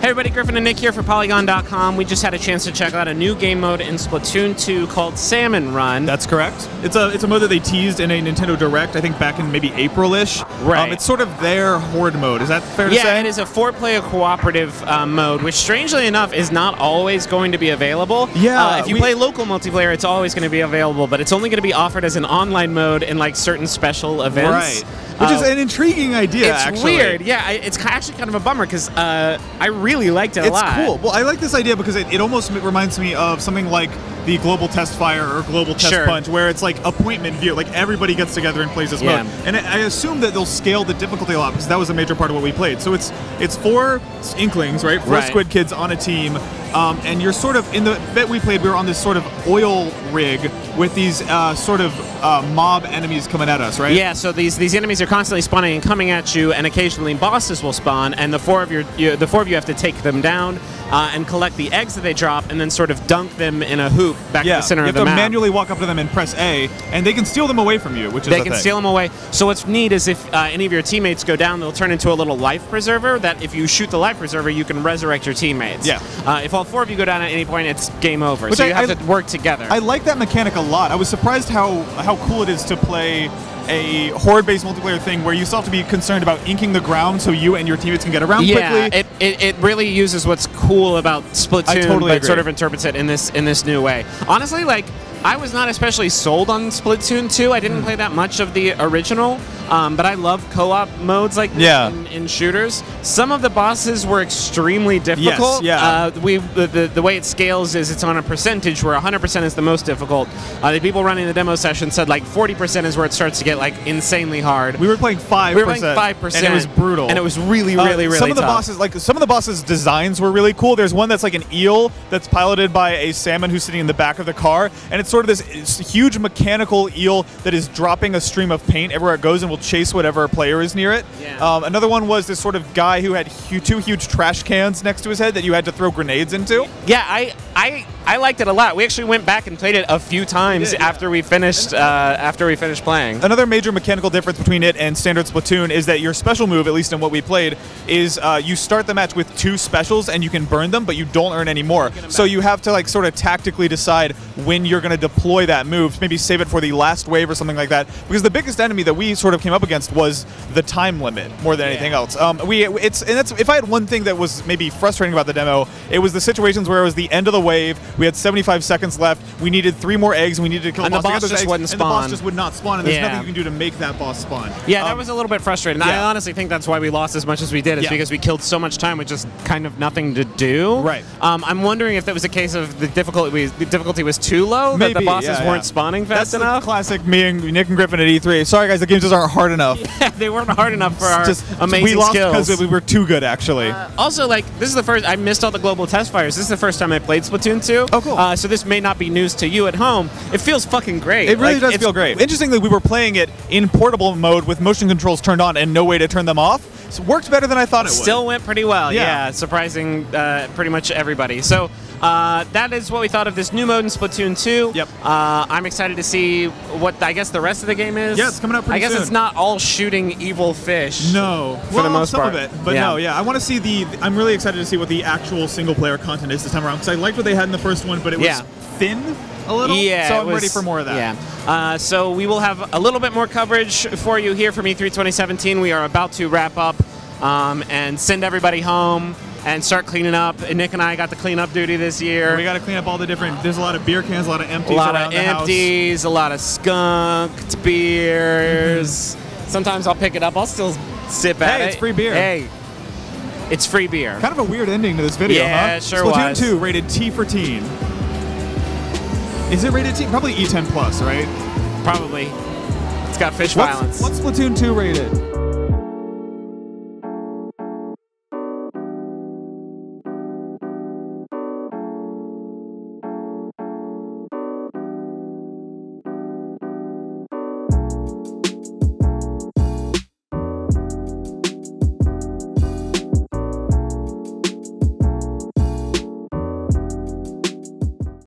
Hey everybody, Griffin and Nick here for Polygon.com. We just had a chance to check out a new game mode in Splatoon 2 called Salmon Run. That's correct. It's a mode that they teased in a Nintendo Direct, I think back in maybe April-ish. Right. It's sort of their horde mode. Is that fair to say? Yeah, it is a 4-player cooperative mode, which strangely enough is not always going to be available. Yeah. If you play local multiplayer, it's always going to be available, but it's only going to be offered as an online mode in like certain special events. Right. Which is an intriguing idea, it's actually. Weird, yeah. It's actually kind of a bummer because I really liked it a lot. It's cool. Well, I like this idea because it almost reminds me of something like the Global Test Fire or Global Test Punch, where it's like appointment view, like everybody gets together and plays this mode. And I assume that they'll scale the difficulty a lot because that was a major part of what we played. So it's 4 Inklings, right? 4 Squid Kids on a team. And you're sort of, in the bit we played, we were on this sort of oil rig with these sort of mob enemies coming at us, right? Yeah, so these enemies are constantly spawning and coming at you, and occasionally bosses will spawn, and the four of you have to take them down and collect the eggs that they drop, and then sort of dunk them in a hoop back to the center of the map. You have to manually walk up to them and press A, and they can steal them away from you, which is They can steal them away. So what's neat is if any of your teammates go down, they'll turn into a little life preserver that if you shoot the life preserver, you can resurrect your teammates. Yeah. If all 4 of you go down at any point, it's game over. So you have to work together. I like that mechanic a lot. I was surprised how cool it is to play a horde-based multiplayer thing where you still have to be concerned about inking the ground so you and your teammates can get around quickly. Yeah, it really uses what's cool about Splatoon, but sort of interprets it in this new way. Honestly, like, I was not especially sold on Splatoon 2. I didn't play that much of the original, but I love co-op modes like this in shooters. Some of the bosses were extremely difficult. Yes, the way it scales is it's on a percentage where 100% is the most difficult. The people running the demo session said like 40% is where it starts to get like insanely hard. We were playing 5%. We were playing 5%, and it was brutal. And it was really tough. Some of the bosses' designs were really cool. There's one that's like an eel that's piloted by a salmon who's sitting in the back of the car, and it's sort of this huge mechanical eel that is dropping a stream of paint everywhere it goes and will chase whatever player is near it. Yeah. Another one was this sort of guy who had 2 huge trash cans next to his head that you had to throw grenades into. Yeah, I liked it a lot. We actually went back and played it a few times after we finished playing. Another major mechanical difference between it and standard Splatoon is that your special move, at least in what we played, is you start the match with 2 specials and you can burn them, but you don't earn any more. So you have to like sort of tactically decide when you're going to deploy that move, maybe save it for the last wave or something like that. Because the biggest enemy that we sort of came up against was the time limit more than anything else. If I had one thing that was maybe frustrating about the demo, it was the situations where it was the end of the wave. We had 75 seconds left. We needed 3 more eggs, and we needed to kill the boss. And the boss just wouldn't spawn. And the boss just would not spawn, and there's nothing you can do to make that boss spawn. Yeah, that was a little bit frustrating. I honestly think that's why we lost as much as we did, is because we killed so much time with just kind of nothing to do. Right. I'm wondering if that was a case of the difficulty was too low, that the bosses weren't spawning fast enough. That's classic me and Nick and Griffin at E3. Sorry guys, the games just aren't hard enough. Yeah, they weren't hard enough for our amazing we lost skills. because we were too good, actually. Also, like, this is the first, I missed all the global test fires. This is the first time I played Splatoon 2. Oh, cool. So this may not be news to you at home. It feels fucking great. It really does feel great. Interestingly, we were playing it in portable mode with motion controls turned on and no way to turn them off. So it worked better than I thought it would. Still went pretty well, yeah surprising pretty much everybody. So that is what we thought of this new mode in Splatoon 2. Yep. I'm excited to see what I guess the rest of the game is. Yeah, it's coming out pretty soon. I guess it's not all shooting evil fish. No. For the most part. Some of it. But no, I want to see I'm really excited to see what the actual single-player content is this time around, because I liked what they had in the first one, but it was thin a little. Yeah, so I'm ready for more of that. Yeah. So we will have a little bit more coverage for you here from E3 2017. We are about to wrap up and send everybody home and start cleaning up. And Nick and I got the cleanup duty this year. We got to clean up all the different. There's a lot of beer cans, a lot of empties around the house. A lot of skunked beers. Sometimes I'll pick it up. I'll still sip at it. Hey, it's free beer. Hey, it's free beer. Kind of a weird ending to this video, yeah, sure Splatoon was. 2 rated T for teen. Is it rated T? Probably E10+, right? Probably. It's got fish violence. What's Splatoon 2 rated?